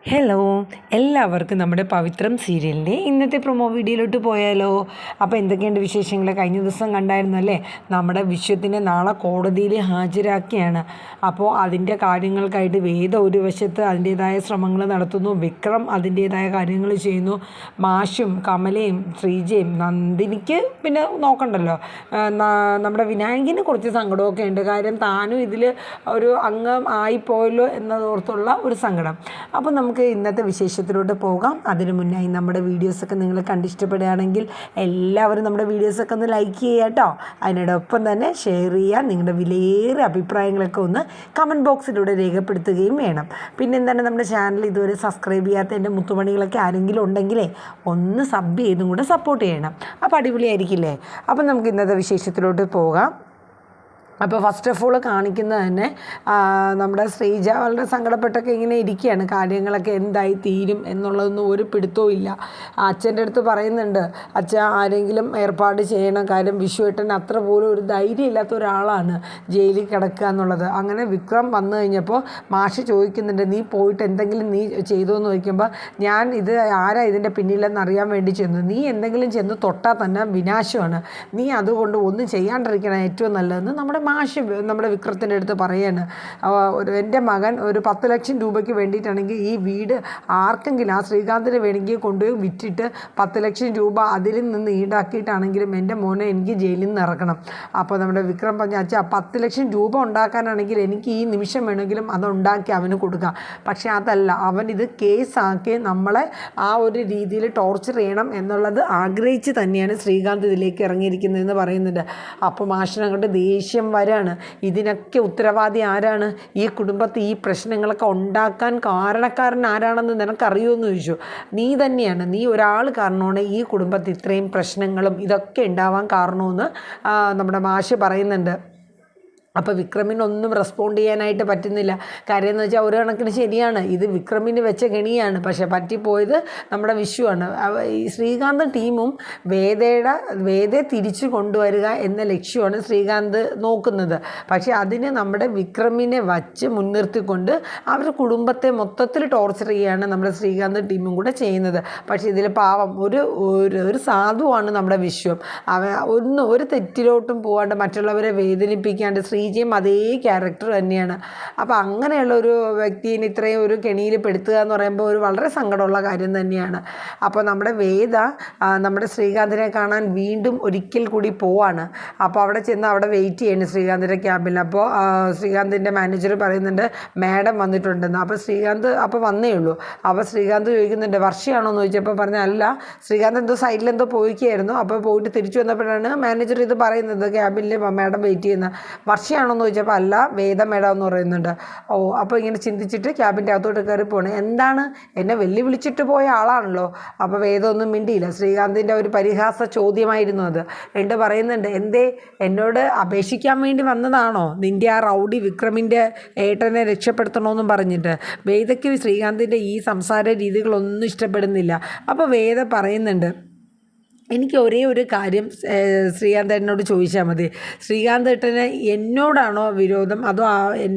Hello, എല്ലാവർക്കും നമ്മുടെ പവിത്രം സീരിയലിൻ്റെ ഇന്നത്തെ പ്രൊമോ വീഡിയോയിലോട്ട് പോയാലോ? അപ്പോൾ എന്തൊക്കെയുണ്ട് വിശേഷങ്ങൾ? കഴിഞ്ഞ ദിവസം കണ്ടായിരുന്നല്ലേ, നമ്മുടെ വിശ്വത്തിനെ നാളെ കോടതിയിൽ ഹാജരാക്കിയാണ്. അപ്പോൾ അതിൻ്റെ കാര്യങ്ങൾക്കായിട്ട് വേദ ഒരു വശത്ത് അതിൻ്റേതായ ശ്രമങ്ങൾ നടത്തുന്നു, വിക്രം അതിൻ്റേതായ കാര്യങ്ങൾ ചെയ്യുന്നു, മാഷും കമലയും ശ്രീജയും നന്ദിനിക്ക് പിന്നെ നോക്കണ്ടല്ലോ, നമ്മുടെ വിനായകിന് കുറച്ച് സങ്കടമൊക്കെ ഉണ്ട്. കാര്യം താനും ഇതിൽ ഒരു അംഗം ആയിപ്പോയല്ലോ എന്നതോർത്തുള്ള ഒരു സങ്കടം. അപ്പോൾ നമുക്ക് ഇന്നത്തെ വിശേഷത്തിലോട്ട് പോകാം. അതിനു മുന്നായി നമ്മുടെ വീഡിയോസൊക്കെ നിങ്ങൾ കണ്ടിഷ്ടപ്പെടുകയാണെങ്കിൽ എല്ലാവരും നമ്മുടെ വീഡിയോസൊക്കെ ഒന്ന് ലൈക്ക് ചെയ്യുക കേട്ടോ. അതിനോടൊപ്പം തന്നെ ഷെയർ ചെയ്യുക. നിങ്ങളുടെ വിലയേറിയ അഭിപ്രായങ്ങളൊക്കെ ഒന്ന് കമൻറ്റ് ബോക്സിലൂടെ രേഖപ്പെടുത്തുകയും വേണം. പിന്നെ എന്താണ്, നമ്മുടെ ചാനൽ ഇതുവരെ സബ്സ്ക്രൈബ് ചെയ്യാത്ത എൻ്റെ മുത്തുമണികളൊക്കെ ആരെങ്കിലും ഉണ്ടെങ്കിലേ ഒന്ന് സബ് ചെയ്തും കൂടെ സപ്പോർട്ട് ചെയ്യണം. അപ്പോൾ അടിപൊളിയായിരിക്കില്ലേ? അപ്പം നമുക്ക് ഇന്നത്തെ വിശേഷത്തിലോട്ട് പോകാം. അപ്പോൾ ഫസ്റ്റ് ഓഫ് ഓൾ കാണിക്കുന്നത് തന്നെ നമ്മുടെ ശ്രീജ വളരെ സങ്കടപ്പെട്ടൊക്കെ ഇങ്ങനെ ഇരിക്കുകയാണ്. കാര്യങ്ങളൊക്കെ എന്തായി തീരും എന്നുള്ളതൊന്നും ഒരു പിടുത്തവും ഇല്ല. അച്ഛൻ്റെ അടുത്ത് പറയുന്നുണ്ട്, അച്ഛ ആരെങ്കിലും ഏർപ്പാട് ചെയ്യണം, കാര്യം വിശ്വേട്ടൻ അത്ര പോലും ഒരു ധൈര്യം ഇല്ലാത്ത ഒരാളാണ് ജയിലിൽ കിടക്കുക എന്നുള്ളത്. അങ്ങനെ വിക്രം വന്നു കഴിഞ്ഞപ്പോൾ മാഷ് ചോദിക്കുന്നുണ്ട്, നീ പോയിട്ട് എന്തെങ്കിലും നീ ചെയ്തോ എന്ന് ചോദിക്കുമ്പോൾ, ഞാൻ ഇത് ആരാ ഇതിൻ്റെ പിന്നിലെന്ന് അറിയാൻ വേണ്ടി ചെന്നു. നീ എന്തെങ്കിലും ചെന്ന് തൊട്ടാൽ തന്നെ വിനാശമാണ്, നീ അതുകൊണ്ട് ഒന്നും ചെയ്യാണ്ടിരിക്കണം ഏറ്റവും നല്ലതെന്ന് നമ്മുടെ വിക്രത്തിൻ്റെ അടുത്ത് പറയാണ്. എൻ്റെ മകൻ ഒരു 10 ലക്ഷം രൂപയ്ക്ക് വേണ്ടിയിട്ടാണെങ്കിൽ ഈ വീട് ആർക്കെങ്കിലും ആ ശ്രീകാന്തിന് വേണമെങ്കിൽ കൊണ്ടുപോയി വിറ്റിട്ട് 10 ലക്ഷം രൂപ അതിൽ നിന്ന് ഈടാക്കിയിട്ടാണെങ്കിലും എൻ്റെ മോനെ എനിക്ക് ജയിലിൽ നിന്ന് ഇറക്കണം. അപ്പോൾ നമ്മുടെ വിക്രം പറഞ്ഞ, അച്ഛാ 10 ലക്ഷം രൂപ ഉണ്ടാക്കാനാണെങ്കിൽ എനിക്ക് ഈ നിമിഷം വേണമെങ്കിലും അതുണ്ടാക്കി അവന് കൊടുക്കാം. പക്ഷേ അതല്ല, അവൻ ഇത് കേസാക്കി നമ്മളെ ആ ഒരു രീതിയിൽ ടോർച്ചർ ചെയ്യണം എന്നുള്ളത് ആഗ്രഹിച്ച് തന്നെയാണ് ശ്രീകാന്ത് ഇതിലേക്ക് ഇറങ്ങിയിരിക്കുന്നതെന്ന് പറയുന്നുണ്ട്. അപ്പോൾ മാഷിനങ്ങോട്ട് ദേഷ്യം വരാണ്. ഇതിനൊക്കെ ഉത്തരവാദി ആരാണ്? ഈ കുടുംബത്തിൽ ഈ പ്രശ്നങ്ങളൊക്കെ ഉണ്ടാക്കാൻ കാരണക്കാരൻ ആരാണെന്ന് നിനക്കറിയുമെന്ന് ചോദിച്ചു. നീ തന്നെയാണ്, നീ ഒരാൾ കാരണമാണ് ഈ കുടുംബത്തിൽ ഇത്രയും പ്രശ്നങ്ങളും ഇതൊക്കെ ഉണ്ടാവാൻ കാരണമെന്ന് നമ്മുടെ മാഷ് പറയുന്നുണ്ട്. അപ്പോൾ വിക്രമിനൊന്നും റെസ്പോണ്ട് ചെയ്യാനായിട്ട് പറ്റുന്നില്ല. കാര്യം എന്ന് വെച്ചാൽ ഒരു കണക്കിന് ശരിയാണ്, ഇത് വിക്രമിന് വെച്ച കെണിയാണ്. പക്ഷേ പറ്റിപ്പോയത് നമ്മുടെ വിഷുവാണ്. ഈ ശ്രീകാന്ത് ടീമും വേദയെ തിരിച്ചു കൊണ്ടുവരിക എന്ന ലക്ഷ്യമാണ് ശ്രീകാന്ത് നോക്കുന്നത്. പക്ഷേ അതിന് നമ്മുടെ വിക്രമിനെ വച്ച് മുൻനിർത്തിക്കൊണ്ട് അവരുടെ കുടുംബത്തെ മൊത്തത്തിൽ ടോർച്ചർ ചെയ്യുകയാണ് നമ്മുടെ ശ്രീകാന്ത് ടീമും കൂടെ ചെയ്യുന്നത്. പക്ഷേ ഇതിൽ പാവം ഒരു സാധുവാണ് നമ്മുടെ വിശ്വം. ഒരു തെറ്റിലോട്ടും പോകാണ്ട് മറ്റുള്ളവരെ വേദനിപ്പിക്കാണ്ട് ശ്രീജയും അതേ ക്യാരക്ടർ തന്നെയാണ്. അപ്പോൾ അങ്ങനെയുള്ള ഒരു വ്യക്തിനെ ഇത്രയും ഒരു കെണിയിൽ പെടുത്തുക എന്ന് പറയുമ്പോൾ ഒരു വളരെ സങ്കടമുള്ള കാര്യം തന്നെയാണ്. അപ്പോൾ നമ്മുടെ വേദ നമ്മുടെ ശ്രീകാന്തിനെ കാണാൻ വീണ്ടും ഒരിക്കൽ കൂടി പോവാണ്. അപ്പോൾ അവിടെ ചെന്ന് അവിടെ വെയിറ്റ് ചെയ്യണം ശ്രീകാന്തിൻ്റെ ക്യാബിൽ. അപ്പോൾ ശ്രീകാന്തിൻ്റെ മാനേജർ പറയുന്നുണ്ട്, മാഡം വന്നിട്ടുണ്ടെന്ന്. അപ്പോൾ ശ്രീകാന്ത് അപ്പോൾ വന്നേ ഉള്ളൂ. അപ്പോൾ ശ്രീകാന്ത് ചോദിക്കുന്നുണ്ട്, വർഷയാണോ എന്ന് ചോദിച്ചപ്പോൾ പറഞ്ഞ അല്ല, ശ്രീകാന്ത് എന്തോ സൈഡിലെന്തോ പോയിക്കായിരുന്നു. അപ്പോൾ പോയിട്ട് തിരിച്ചു വന്നപ്പോഴാണ് മാനേജർ ഇത് പറയുന്നത്, ക്യാബിനിൽ മാഡം വെയിറ്റ് ചെയ്യുന്ന. വർഷയാണോന്ന് ചോദിച്ചപ്പോൾ അല്ല, വേദ മേഡം എന്ന് പറയുന്നുണ്ട്. അപ്പോൾ ഇങ്ങനെ ചിന്തിച്ചിട്ട് ക്യാബിൻ്റെ അകത്തോട്ട് കയറി പോകണേ. എന്താണ്, എന്നെ വെല്ലുവിളിച്ചിട്ട് പോയ ആളാണല്ലോ. അപ്പോൾ വേദം ഒന്നും മിണ്ടിയില്ല. ശ്രീകാന്തിൻ്റെ ഒരു പരിഹാസ ചോദ്യമായിരുന്നു അത്. എന്നിട്ട് പറയുന്നുണ്ട്, എന്തേ എന്നോട് അപേക്ഷിക്കാൻ വേണ്ടി വന്നതാണോ നിൻ്റെ ആ റൗഡി വിക്രമിൻ്റെ ഏട്ടനെ രക്ഷപ്പെടുത്തണമെന്നും പറഞ്ഞിട്ട്? വേദയ്ക്ക് ശ്രീകാന്തിൻ്റെ ഈ സംസാര രീതികളൊന്നും ഇഷ്ടപ്പെടുന്നില്ല. അപ്പോൾ വേദ പറയുന്നുണ്ട്, എനിക്ക് ഒരേ ഒരു കാര്യം ശ്രീകാന്ത് ഏട്ടനോട് ചോദിച്ചാൽ മതി. ശ്രീകാന്ത് ഏട്ടന് എന്നോടാണോ വിരോധം, അതോ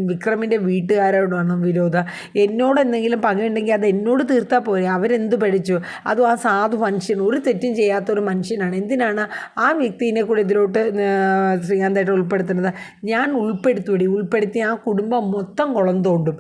വിക്രമിൻ്റെ വീട്ടുകാരോടാണോ വിരോധം? എന്നോട് എന്തെങ്കിലും പകയുണ്ടെങ്കിൽ അത് എന്നോട് തീർത്താൽ പോരെ, അവരെന്ത് പഠിച്ചു? അതും ആ സാധു മനുഷ്യൻ, ഒരു തെറ്റും ചെയ്യാത്തൊരു മനുഷ്യനാണ്. എന്തിനാണ് ആ വ്യക്തിനെ കൂടെ ഇതിലോട്ട് ശ്രീകാന്ത് ഏട്ടൻ ഉൾപ്പെടുത്തുന്നത്? ഞാൻ ഉൾപ്പെടുത്തി ആ കുടുംബം മൊത്തം കുളം തോണ്ടും.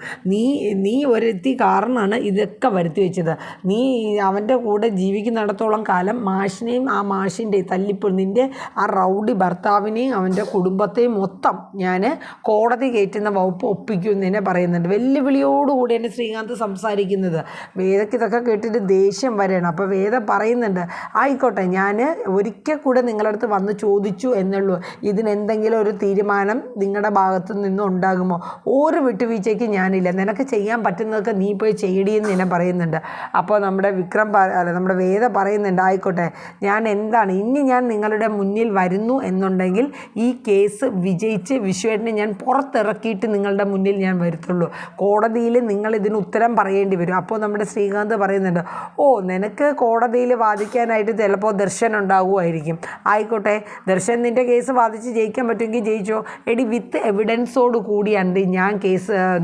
നീ ഒരെത്തി കാരണമാണ് ഇതൊക്കെ വരുത്തി വെച്ചത്. നീ അവൻ്റെ കൂടെ ജീവിക്കുന്നിടത്തോളം കാലം മാഷിനെയും ആ മാഷിൻ്റെ തല്ലിപ്പോൾ നിൻ്റെ ആ റൗഡി ഭർത്താവിനെയും അവൻ്റെ കുടുംബത്തെയും മൊത്തം ഞാൻ കോടതി കയറ്റുന്ന വകുപ്പ് ഒപ്പിക്കുമെന്ന് തന്നെ പറയുന്നുണ്ട്. വെല്ലുവിളിയോടുകൂടി തന്നെ ശ്രീകാന്ത് സംസാരിക്കുന്നത്. വേദയ്ക്ക് ഇതൊക്കെ കേട്ടിട്ട് ദേഷ്യം വരെയാണ്. അപ്പോൾ വേദ പറയുന്നുണ്ട്, ആയിക്കോട്ടെ, ഞാൻ ഒരിക്കൽ കൂടെ നിങ്ങളുടെ അടുത്ത് വന്ന് ചോദിച്ചു എന്നുള്ളൂ, ഇതിനെന്തെങ്കിലും ഒരു തീരുമാനം നിങ്ങളുടെ ഭാഗത്തു നിന്നും ഉണ്ടാകുമോ? ഒരു വിട്ടുവീഴ്ചയ്ക്ക് ഞാനില്ല, നിനക്ക് ചെയ്യാൻ പറ്റുന്നതൊക്കെ നീ പോയി ചെയ്യടിയെന്ന് തന്നെ പറയുന്നുണ്ട്. അപ്പോൾ നമ്മുടെ വേദ പറയുന്നുണ്ട്, ആയിക്കോട്ടെ, ഞാൻ എന്താണ് ഇനി ഞാൻ നിങ്ങളുടെ മുന്നിൽ വരുന്നു എന്നുണ്ടെങ്കിൽ ഈ കേസ് വിജയിച്ച് വിശ്വേട്ടനെ ഞാൻ പുറത്തിറക്കിയിട്ട് നിങ്ങളുടെ മുന്നിൽ ഞാൻ വരുത്തുള്ളൂ. കോടതിയിൽ നിങ്ങൾ ഇതിന് ഉത്തരം പറയേണ്ടി വരും. അപ്പോൾ നമ്മുടെ ശ്രീകാന്ത് പറയുന്നുണ്ട്, ഓ നിനക്ക് കോടതിയിൽ വാദിക്കാനായിട്ട് ചിലപ്പോൾ ദർശൻ ഉണ്ടാകുമായിരിക്കും. ആയിക്കോട്ടെ, ദർശൻ നിൻ്റെ കേസ് വാദിച്ച് ജയിക്കാൻ പറ്റുമെങ്കിൽ ജയിച്ചോ. എടി വിത്ത് എവിഡൻസോട് കൂടിയാണ്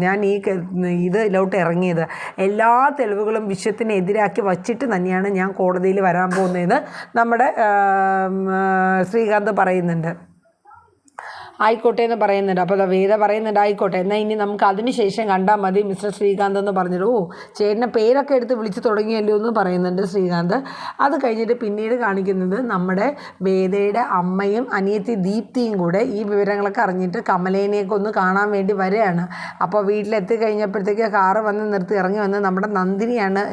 ഞാൻ ഈ ഇതിലോട്ട് ഇറങ്ങിയത്. എല്ലാ തെളിവുകളും വിശ്വത്തിനെതിരാക്കി വച്ചിട്ട് തന്നെയാണ് ഞാൻ കോടതിയിൽ വരാൻ പോകുന്നതെന്ന് നമ്മുടെ ശ്രീകാന്ത് പറയുന്നുണ്ട്. ആയിക്കോട്ടെ എന്ന് പറയുന്നുണ്ട്. അപ്പോൾ വേദ പറയുന്നുണ്ട് ആയിക്കോട്ടെ, എന്നാൽ ഇനി നമുക്ക് അതിന് ശേഷം കണ്ടാൽ മതി മിസ്റ്റർ ശ്രീകാന്ത് എന്ന് പറഞ്ഞിട്ട്, ഓ ചേട്ടൻ്റെ പേരൊക്കെ എടുത്ത് വിളിച്ച് തുടങ്ങിയല്ലോ എന്ന് പറയുന്നുണ്ട് ശ്രീകാന്ത്. അത് കഴിഞ്ഞിട്ട് പിന്നീട് കാണിക്കുന്നത് നമ്മുടെ വേദയുടെ അമ്മയും അനിയത്തി ദീപ്തിയും കൂടെ ഈ വിവരങ്ങളൊക്കെ അറിഞ്ഞിട്ട് കമലേനെയൊക്കെ ഒന്ന് കാണാൻ വേണ്ടി വരികയാണ്. അപ്പോൾ വീട്ടിലെത്തി കഴിഞ്ഞപ്പോഴത്തേക്ക് കാറ് വന്ന് നിർത്തി ഇറങ്ങി വന്ന് നമ്മുടെ നന്ദിനിയാണ്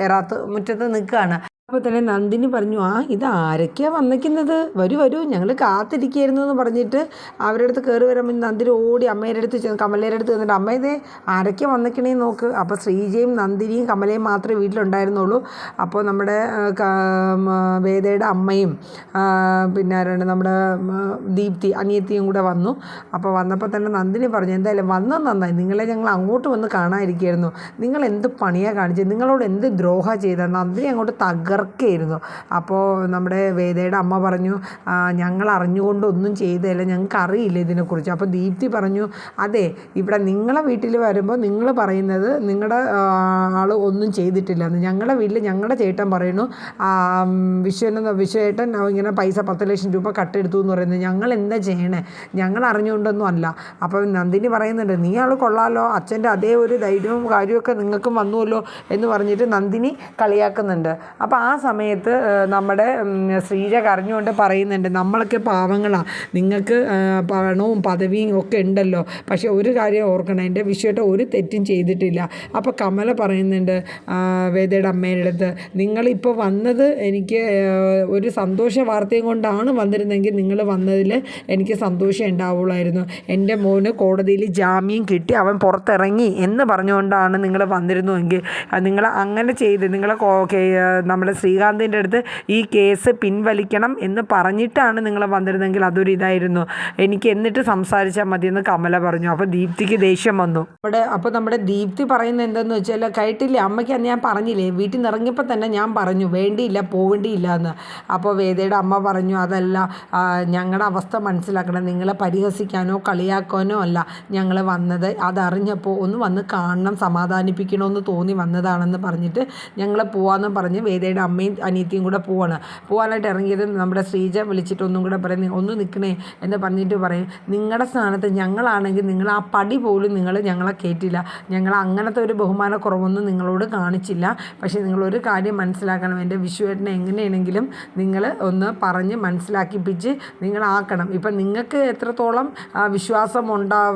മുറ്റത്ത് നിൽക്കുകയാണ്. അപ്പോൾ തന്നെ നന്ദിനി പറഞ്ഞു, ഇത് ആരൊക്കെയാണ് വന്നിരിക്കുന്നത്, വരൂ ഞങ്ങൾ കാത്തിരിക്കുകയായിരുന്നു എന്ന് പറഞ്ഞിട്ട് അവരുടെ അടുത്ത് കയറി വരുമ്പോൾ നന്ദിനി ഓടി അമ്മയുടെ അടുത്ത് ചെന്ന് കമലയുടെ അടുത്ത് ചെന്നിട്ട്, അമ്മ ഇതേ ആരൊക്കെ വന്നിക്കണേന്ന് നോക്ക്. അപ്പോൾ ശ്രീജയും നന്ദിനിയും കമലയും മാത്രമേ വീട്ടിലുണ്ടായിരുന്നുള്ളൂ. അപ്പോൾ നമ്മുടെ വേദയുടെ അമ്മയും പിന്നെ ആരാണ് നമ്മുടെ ദീപ്തി അനിയത്തിയും കൂടെ വന്നു. അപ്പോൾ വന്നപ്പോൾ തന്നെ നന്ദിനി പറഞ്ഞു, എന്തായാലും വന്നത് നന്നായി, നിങ്ങളെ ഞങ്ങൾ അങ്ങോട്ട് വന്ന് കാണാതിരിക്കുകയായിരുന്നു, നിങ്ങൾ എന്ത് പണിയാണ് കാണിച്ചത്, നിങ്ങളോട് എന്ത് ദ്രോഹം ചെയ്തത്. നന്ദിനി അങ്ങോട്ട് തകർക്കായിരുന്നു. അപ്പോൾ നമ്മുടെ വേദയുടെ അമ്മ പറഞ്ഞു, ഞങ്ങൾ അറിഞ്ഞുകൊണ്ടൊന്നും ചെയ്തതല്ല, ഞങ്ങൾക്ക് അറിയില്ല ഇതിനെക്കുറിച്ച്. അപ്പോൾ ദീപ്തി പറഞ്ഞു, അതെ ഇവിടെ നിങ്ങളെ വീട്ടിൽ വരുമ്പോൾ നിങ്ങൾ പറയുന്നത് നിങ്ങളുടെ ആൾ ഒന്നും ചെയ്തിട്ടില്ലെന്ന്, ഞങ്ങളുടെ വീട്ടിൽ ഞങ്ങളുടെ ചേട്ടൻ പറയുന്നു വിശ്വേട്ടൻ ഇങ്ങനെ പൈസ 10 ലക്ഷം രൂപ കട്ടെടുത്തു എന്ന് പറയുന്നത്, ഞങ്ങൾ എന്താ ചെയ്യണേ, ഞങ്ങൾ അറിഞ്ഞുകൊണ്ടൊന്നും അല്ല. അപ്പോൾ നന്ദിനി പറയുന്നുണ്ട്, നീ ആൾ കൊള്ളാമല്ലോ, അച്ഛൻ്റെ അതേ ഒരു ധൈര്യവും കാര്യമൊക്കെ നിങ്ങൾക്കും വന്നുവല്ലോ എന്ന് പറഞ്ഞിട്ട് നന്ദിനി കളിയാക്കുന്നുണ്ട്. അപ്പോൾ ആ സമയത്ത് നമ്മുടെ ശ്രീജ കരഞ്ഞുകൊണ്ട് പറയുന്നുണ്ട്, നമ്മളൊക്കെ പാവങ്ങളാണ്, നിങ്ങൾക്ക് പണവും പദവിയും ഒക്കെ ഉണ്ടല്ലോ, പക്ഷേ ഒരു കാര്യം ഓർക്കണം, എൻ്റെ വിശ്വേട്ട ഒരു തെറ്റും ചെയ്തിട്ടില്ല. അപ്പോൾ കമല പറയുന്നുണ്ട് വേദയുടെ അമ്മയുടെ അടുത്ത്, നിങ്ങളിപ്പോൾ വന്നത് എനിക്ക് ഒരു സന്തോഷ വാർത്തയും കൊണ്ടാണ് വന്നിരുന്നെങ്കിൽ നിങ്ങൾ വന്നതിൽ എനിക്ക് സന്തോഷം ഉണ്ടാവുള്ളായിരുന്നു. എൻ്റെ മോന് കോടതിയിൽ ജാമ്യം കിട്ടി, അവൻ പുറത്തിറങ്ങി എന്ന് പറഞ്ഞുകൊണ്ടാണ് നിങ്ങൾ വന്നിരുന്നുവെങ്കിൽ നിങ്ങൾ അങ്ങനെ ചെയ്ത് നമ്മുടെ ശ്രീകാന്തിൻ്റെ അടുത്ത് ഈ കേസ് പിൻവലിക്കണം എന്ന് പറഞ്ഞിട്ടാണ് നിങ്ങൾ വന്നിരുന്നെങ്കിൽ അതൊരു ഇതായിരുന്നു, എനിക്ക് എന്നിട്ട് സംസാരിച്ചാൽ മതിയെന്ന് കമല പറഞ്ഞു. അപ്പോൾ ദീപ്തിക്ക് ദേഷ്യം വന്നു. അപ്പോൾ നമ്മുടെ ദീപ്തി പറയുന്നത് എന്താണെന്ന് വെച്ചാൽ, കേട്ടില്ലേ അമ്മയ്ക്ക് അന്ന് ഞാൻ പറഞ്ഞില്ലേ, വീട്ടിൽ നിന്ന് ഇറങ്ങിയപ്പോൾ തന്നെ ഞാൻ പറഞ്ഞു വേണ്ടിയില്ല പോവേണ്ടിയില്ല എന്ന്. അപ്പോൾ വേദയുടെ അമ്മ പറഞ്ഞു, അതല്ല ഞങ്ങളുടെ അവസ്ഥ മനസ്സിലാക്കണം, നിങ്ങളെ പരിഹസിക്കാനോ കളിയാക്കാനോ അല്ല ഞങ്ങൾ വന്നത്, അതറിഞ്ഞപ്പോൾ ഒന്ന് വന്ന് കാണണം സമാധാനിപ്പിക്കണമെന്ന് തോന്നി വന്നതാണെന്ന് പറഞ്ഞിട്ട് ഞങ്ങൾ പോവാമെന്ന് പറഞ്ഞ് വേദയുടെ അമ്മയും അനിയത്തിയും കൂടെ പോകാനായിട്ട് ഇറങ്ങിയത് നമ്മുടെ ശ്രീജ വിളിച്ചിട്ട് ഒന്നും കൂടെ പറയും, ഒന്ന് നിൽക്കണേ എന്ന് പറഞ്ഞിട്ട് പറയും, നിങ്ങളുടെ സ്ഥാനത്ത് ഞങ്ങളാണെങ്കിൽ നിങ്ങൾ ആ പടി പോലും ഞങ്ങളെ കയറ്റില്ല, ഞങ്ങൾ അങ്ങനത്തെ ഒരു ബഹുമാനക്കുറവൊന്നും നിങ്ങളോട് കാണിച്ചില്ല. പക്ഷേ നിങ്ങളൊരു കാര്യം മനസ്സിലാക്കണം, എൻ്റെ വിശ്വേട്ടനെ എങ്ങനെയാണെങ്കിലും നിങ്ങൾ ഒന്ന് പറഞ്ഞ് മനസ്സിലാക്കിപ്പിച്ച് നിങ്ങളാക്കണം. ഇപ്പം നിങ്ങൾക്ക് എത്രത്തോളം വിശ്വാസം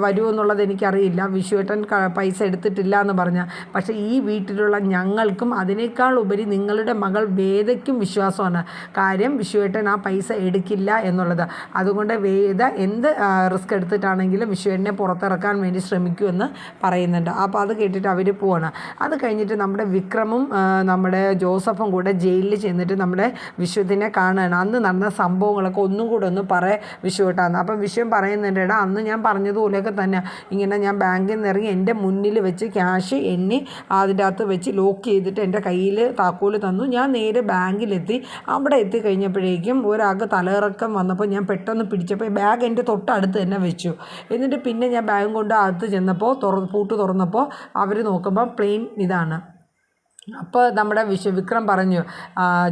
വരുമെന്നുള്ളത് എനിക്കറിയില്ല, വിശ്വേട്ടൻ പൈസ എടുത്തിട്ടില്ല എന്ന് പറഞ്ഞാൽ, പക്ഷേ ഈ വീട്ടിലുള്ള ഞങ്ങൾക്കും അതിനേക്കാൾ ഉപരി നിങ്ങളുടെ മകൾ വേദയ്ക്കും വിശ്വാസമാണ്. കാര്യം വിശ്വേട്ടൻ ആ പൈസ എടുക്കില്ല എന്നുള്ളത്. അതുകൊണ്ട് വേദ എന്ത് റിസ്ക് എടുത്തിട്ടാണെങ്കിലും വിശ്വേട്ടനെ പുറത്തിറക്കാൻ വേണ്ടി ശ്രമിക്കുമെന്ന് പറയുന്നുണ്ട്. അപ്പോൾ അത് കേട്ടിട്ട് അവർ പോവാണ്. അത് കഴിഞ്ഞിട്ട് നമ്മുടെ വിക്രമും നമ്മുടെ ജോസഫും കൂടെ ജയിലിൽ ചെന്നിട്ട് നമ്മുടെ വിശ്വത്തിനെ കാണുകയാണ്. അന്ന് നടന്ന സംഭവങ്ങളൊക്കെ ഒന്നും കൂടെ ഒന്ന് വിശ്വേട്ടാന്ന്. അപ്പം വിശ്വം പറയുന്നുണ്ട്, എടാ അന്ന് ഞാൻ പറഞ്ഞതുപോലെയൊക്കെ തന്നെ ഇങ്ങനെ ഞാൻ ബാങ്കിൽ നിന്ന് ഇറങ്ങി എൻ്റെ മുന്നിൽ വെച്ച് ക്യാഷ് എണ്ണി അതിൻ്റെ അകത്ത് വെച്ച് ലോക്ക് ചെയ്തിട്ട് എൻ്റെ കയ്യിൽ താക്കോല് തന്നു, ഞാൻ നേരെ ബാങ്കിലെത്തി. അവിടെ എത്തിക്കഴിഞ്ഞപ്പോഴേക്കും ഒരാൾക്ക് തലയിറക്കം വന്നപ്പോൾ ഞാൻ പെട്ടെന്ന് പിടിച്ചപ്പോൾ ബാഗ് എൻ്റെ തൊട്ടടുത്ത് തന്നെ വെച്ചു. എന്നിട്ട് പിന്നെ ഞാൻ ബാഗും കൊണ്ട് അകത്ത് ചെന്നപ്പോൾ പൂട്ട് തുറന്നപ്പോൾ അവർ നോക്കുമ്പോൾ പ്ലെയിൻ ഇതാണ്. അപ്പോൾ നമ്മുടെ വിക്രം പറഞ്ഞു,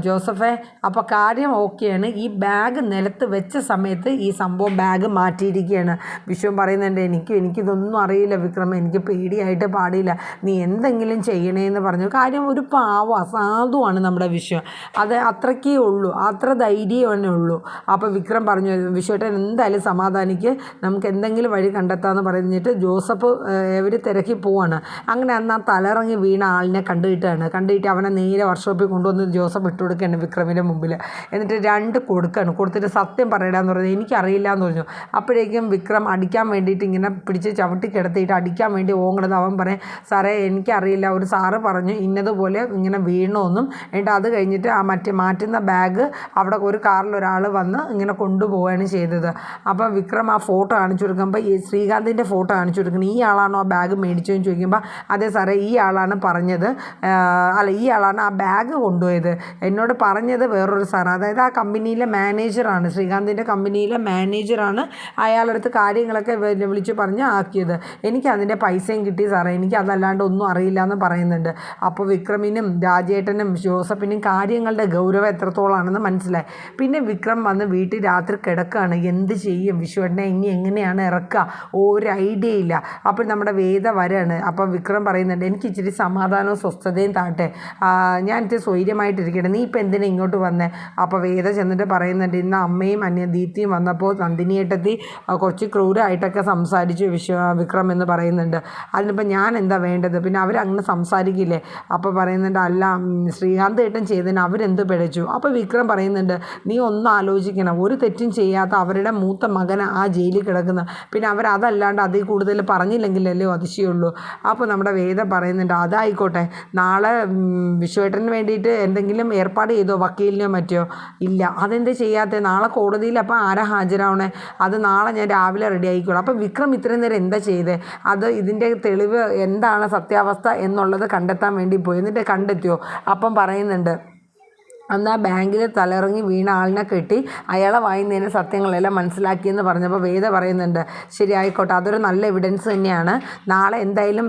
ജോസഫേ അപ്പോൾ കാര്യം ഓക്കെയാണ്, ഈ ബാഗ് നിലത്ത് വെച്ച സമയത്ത് ഈ സംഭവം ബാഗ് മാറ്റിയിരിക്കുകയാണ്. വിശ്വം പറയുന്നുണ്ട്, എനിക്കിതൊന്നും അറിയില്ല വിക്രം, എനിക്ക് പേടിയായിട്ട് പാടില്ല, നീ എന്തെങ്കിലും ചെയ്യണേന്ന് പറഞ്ഞു. കാര്യം ഒരു അസാധുവാണ് നമ്മുടെ വിശ്വം, അത് അത്രയ്ക്കേ ഉള്ളൂ, അത്ര ധൈര്യമേ ഉള്ളൂ. അപ്പോൾ വിക്രം പറഞ്ഞു, വിശ്വേട്ടൻ എന്തായാലും സമാധാനിക്ക്, നമുക്ക് എന്തെങ്കിലും വഴി കണ്ടെത്താമെന്ന് പറഞ്ഞിട്ട് ജോസഫ് ഇവർ തിരക്കി പോവാണ്. അങ്ങനെ അന്ന് ആ തലയിറങ്ങി വീണ ആളിനെ കണ്ടുകിട്ടാണ്. കണ്ടിട്ട് അവനെ നേരെ വർക്ക്ഷോപ്പിൽ കൊണ്ടുവന്ന് ജോസഫ് ഇട്ട് കൊടുക്കുകയാണ് വിക്രമിൻ്റെ മുമ്പിൽ. എന്നിട്ട് 2 കൊടുക്കുകയാണ്. കൊടുത്തിട്ട് സത്യം പറയടാന്ന് പറഞ്ഞു. എനിക്കറിയില്ല എന്ന് പറഞ്ഞു. അപ്പോഴേക്കും വിക്രം അടിക്കാൻ വേണ്ടിയിട്ട് ഇങ്ങനെ പിടിച്ച് ചവിട്ടി കിടത്തിയിട്ട് അടിക്കാൻ വേണ്ടി ഓങ്ങണത്. അവൻ പറയും, സാറേ എനിക്കറിയില്ല, ഒരു സാറ് പറഞ്ഞു ഇന്നതുപോലെ ഇങ്ങനെ വീണമെന്നും. എന്നിട്ട് അത് കഴിഞ്ഞിട്ട് ആ മാറ്റുന്ന ബാഗ് അവിടെ ഒരു കാറിൽ ഒരാൾ വന്ന് ഇങ്ങനെ കൊണ്ടുപോവുകയാണ് ചെയ്തത്. അപ്പോൾ വിക്രം ആ ഫോട്ടോ കാണിച്ചു കൊടുക്കുമ്പോൾ ഈ ശ്രീകാന്തിൻ്റെ ഫോട്ടോ കാണിച്ചു കൊടുക്കുന്നത്. ഈ ആളാണോ ആ ബാഗ് മേടിച്ചതെന്ന് ചോദിക്കുമ്പോൾ അതെ സാറേ ഈ ആളാണ് പറഞ്ഞത്, അല്ല ഈ ആളാണ് ആ ബാഗ് കൊണ്ടുപോയത്, എന്നോട് പറഞ്ഞത് വേറൊരു സാറ്, അതായത് ആ കമ്പനിയിലെ മാനേജറാണ്, ശ്രീകാന്തിൻ്റെ കമ്പനിയിലെ മാനേജറാണ് അയാളടുത്ത് കാര്യങ്ങളൊക്കെ വിളിച്ച് പറഞ്ഞ് ആക്കിയത്. എനിക്ക് അതിൻ്റെ പൈസയും കിട്ടി സാറേ, എനിക്ക് അതല്ലാണ്ട് ഒന്നും അറിയില്ല എന്ന് പറയുന്നുണ്ട്. അപ്പോൾ വിക്രമിനും രാജേട്ടനും ജോസഫിനും കാര്യങ്ങളുടെ ഗൗരവം എത്രത്തോളാണെന്ന് മനസ്സിലായി. പിന്നെ വിക്രം വന്ന് വീട്ടിൽ രാത്രി കിടക്കുകയാണ്. എന്ത് ചെയ്യും, വിശ്വേട്ടനെ ഇനി എങ്ങനെയാണ് ഇറക്കുക, ഒരു ഐഡിയ ഇല്ല. അപ്പോൾ നമ്മുടെ വേദ വരാണ്. അപ്പോൾ വിക്രം പറയുന്നുണ്ട്, എനിക്ക് ഇച്ചിരി സമാധാനവും സ്വസ്ഥതയും താട്ടെ, ഞാൻ ഇച്ചിരി സ്വൈര്യമായിട്ടിരിക്കട്ടെ, നീ ഇപ്പം എന്തിനാ ഇങ്ങോട്ട് വന്നേ? അപ്പോൾ വേദ ചെന്നിട്ട് പറയുന്നുണ്ട്, ഇന്ന് അമ്മയും ദീപ്തിയും വന്നപ്പോൾ നന്ദിനിയേട്ടത്തി കുറച്ച് ക്രൂരമായിട്ടൊക്കെ സംസാരിച്ചു വിക്രം എന്ന് പറയുന്നുണ്ട്. അതിനിപ്പോൾ ഞാൻ എന്താ വേണ്ടത്, പിന്നെ അവരങ്ങനെ സംസാരിക്കില്ലേ? അപ്പോൾ പറയുന്നുണ്ട്, അല്ല ശ്രീകാന്ത് ഏട്ടൻ ചെയ്തതിന് അവരെന്ത് പിഴച്ചു? അപ്പോൾ വിക്രം പറയുന്നുണ്ട്, നീ ഒന്ന് ആലോചിക്കണം, ഒരു തെറ്റും ചെയ്യാത്ത അവരുടെ മൂത്ത മകൻ ആ ജയിലിൽ കിടക്കുന്ന, പിന്നെ അവരതല്ലാണ്ട് അതിൽ കൂടുതൽ പറഞ്ഞില്ലെങ്കിലല്ലേ അതിശയുള്ളൂ. അപ്പോൾ നമ്മുടെ വേദ പറയുന്നുണ്ട്, അതായിക്കോട്ടെ, നാളെ വിശ്വേട്ടന് വേണ്ടിയിട്ട് എന്തെങ്കിലും ഏർപ്പാട് ചെയ്തോ, വക്കീലിനോ മറ്റോ? ഇല്ല. അതെന്ത് ചെയ്യാത്തത്? നാളെ കോടതിയിൽ അപ്പോൾ ആരാ ഹാജരാവണേ? അത് നാളെ ഞാൻ രാവിലെ റെഡി ആയിക്കോളാം. അപ്പോൾ വിക്രം ഇത്രയും നേരം എന്താ ചെയ്തത്? അത് ഇതിൻ്റെ തെളിവ് എന്താണ് സത്യാവസ്ഥ എന്നുള്ളത് കണ്ടെത്താൻ വേണ്ടി പോയി. എന്നിട്ട് കണ്ടെത്തിയോ? അപ്പം പറയുന്നുണ്ട്, അന്ന് ആ ബാങ്കിൽ തലയിറങ്ങി വീണ ആളിനെ കെട്ടി അയാളെ വായുന്നതിന് സത്യങ്ങളെല്ലാം മനസ്സിലാക്കിയെന്ന് പറഞ്ഞപ്പോൾ വേദ പറയുന്നുണ്ട്, ശരി ആയിക്കോട്ടെ, അതൊരു നല്ല എവിഡൻസ് തന്നെയാണ്. നാളെ എന്തായാലും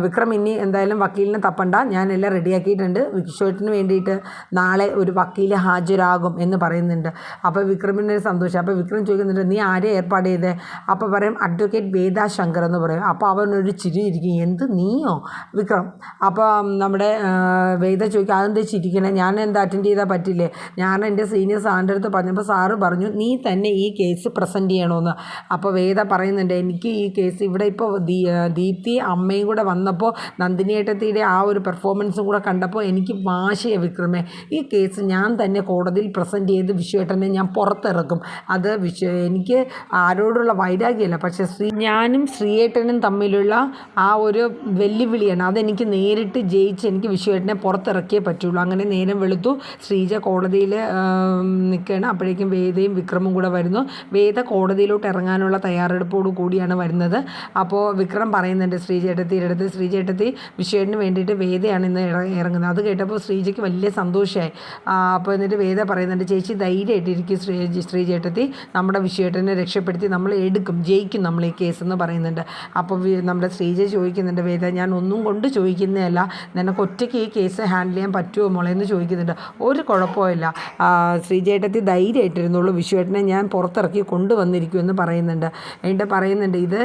വിക്രം ഇനി എന്തായാലും വക്കീലിനെ തപ്പണ്ട, ഞാനെല്ലാം റെഡിയാക്കിയിട്ടുണ്ട്. വിശ്വേട്ടന് വേണ്ടിയിട്ട് നാളെ ഒരു വക്കീൽ ഹാജരാകും എന്ന് പറയുന്നുണ്ട്. അപ്പോൾ വിക്രമിൻ്റെ ഒരു സന്തോഷം. അപ്പോൾ വിക്രം ചോദിക്കുന്നുണ്ട്, നീ ആരെ ഏർപ്പാട് ചെയ്തേ? അപ്പോൾ പറയും, അഡ്വക്കേറ്റ് വേദ ശങ്കർ എന്ന് പറയും. അപ്പോൾ അവനൊരു ചിരി ഇരിക്കും, എന്ത് നീയോ വിക്രം? അപ്പോൾ നമ്മുടെ വേദ ചോദിക്കും, അതെന്താ ചിരിക്കണേ, ഞാൻ എന്താ അറ്റൻഡ് ചെയ്താൽ പറ്റില്ലേ? ഞാൻ എൻ്റെ സീനിയർ സാറിൻ്റെ അടുത്ത് പറഞ്ഞപ്പോൾ സാറ് പറഞ്ഞു നീ തന്നെ ഈ കേസ് പ്രസൻറ്റ് ചെയ്യണമെന്ന്. അപ്പോൾ വേദ പറയുന്നുണ്ട്, എനിക്ക് ഈ കേസ് ഇവിടെ ഇപ്പോൾ ദീപ്തി അമ്മയും കൂടെ വന്നപ്പോൾ നന്ദിനിയേട്ടത്തിയുടെ ആ ഒരു പെർഫോമൻസും കൂടെ കണ്ടപ്പോൾ എനിക്ക് വാശിയാണ് വിക്രമേ, ഈ കേസ് ഞാൻ തന്നെ കോടതിയിൽ പ്രസൻറ്റ് ചെയ്ത് വിശ്വേട്ടനെ ഞാൻ പുറത്തിറക്കും. അത് എനിക്ക് ആരോടുള്ള വൈരാഗ്യമല്ല, പക്ഷേ ഞാനും ശ്രീയേട്ടനും തമ്മിലുള്ള ആ ഒരു വെല്ലുവിളിയാണ്, അതെനിക്ക് നേരിട്ട് ജയിച്ച് എനിക്ക് വിശ്വേട്ടനെ പുറത്തിറക്കിയേ പറ്റുള്ളൂ. അങ്ങനെ നേരം വെളുത്തു. ശ്രീജ കോടതിയിൽ നിൽക്കുകയാണ്. അപ്പോഴേക്കും വേദയും വിക്രമും കൂടെ വരുന്നു. വേദ കോടതിയിലോട്ട് ഇറങ്ങാനുള്ള തയ്യാറെടുപ്പോടു കൂടിയാണ് വരുന്നത്. അപ്പോൾ വിക്രം പറയുന്നുണ്ട് ശ്രീജേട്ടത്തി വിശ്വേട്ടന് വേണ്ടിയിട്ട് വേദയാണ് ഇന്ന് ഇറങ്ങുന്നത്. അത് കേട്ടപ്പോൾ ശ്രീജയ്ക്ക് വലിയ സന്തോഷമായി. അപ്പോൾ എന്നിട്ട് വേദ പറയുന്നുണ്ട്, ചേച്ചി ധൈര്യമായിട്ടിരിക്കും ശ്രീജേട്ടത്തി, നമ്മുടെ വിശ്വേട്ടനെ രക്ഷപ്പെടുത്തി നമ്മൾ ജയിക്കും നമ്മൾ ഈ കേസെന്ന് പറയുന്നുണ്ട്. അപ്പോൾ നമ്മുടെ ശ്രീജ ചോദിക്കുന്നുണ്ട്, വേദ ഞാൻ ഒന്നും കൊണ്ട് ചോദിക്കുന്നതല്ല, നിനക്ക് ഒറ്റയ്ക്ക് ഈ കേസ് ഹാൻഡിൽ ചെയ്യാൻ പറ്റുമോ മോളെ എന്ന് ചോദിക്കുന്നുണ്ട്. ഒരു കുഴപ്പമില്ല ശ്രീജേട്ടത്തി, ധൈര്യമായിട്ടിരുന്നുള്ളൂ, വിശ്വേട്ടനെ ഞാൻ പുറത്തിറക്കി കൊണ്ടുവന്നിരിക്കുമെന്ന് പറയുന്നുണ്ട്. എന്നിട്ട് പറയുന്നുണ്ട്, ഇത്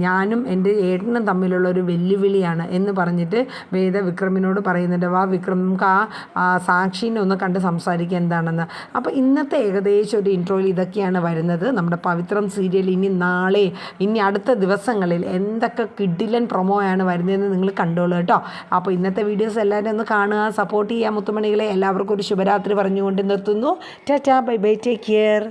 ഞാനും എൻ്റെ ഏട്ടനും തമ്മിലുള്ള ഒരു വെല്ലുവിളിയാണ് എന്ന് പറഞ്ഞിട്ട് വേദ വിക്രമിനോട് പറയുന്നുണ്ട്, വാ വിക്രം നമുക്ക് ആ സാക്ഷിനെ ഒന്ന് കണ്ട് സംസാരിക്കുക എന്താണെന്ന്. അപ്പോൾ ഇന്നത്തെ ഏകദേശം ഒരു ഇൻട്രോയിൽ ഇതൊക്കെയാണ് വരുന്നത്. നമ്മുടെ പവിത്രം സീരിയൽ ഇനി അടുത്ത ദിവസങ്ങളിൽ എന്തൊക്കെ കിഡിലൻ പ്രൊമോയാണ് വരുന്നതെന്ന് നിങ്ങൾ കണ്ടോളൂ കേട്ടോ. അപ്പോൾ ഇന്നത്തെ വീഡിയോസ് എല്ലാവരും ഒന്ന് കാണുക, സപ്പോർട്ട് ചെയ്യുക മുത്തുമണികളെ. എല്ലാവർക്കും ഒരു ശുഭരാത്രി പറഞ്ഞുകൊണ്ട് നിർത്തുന്നു. Tata, bye bye, take care.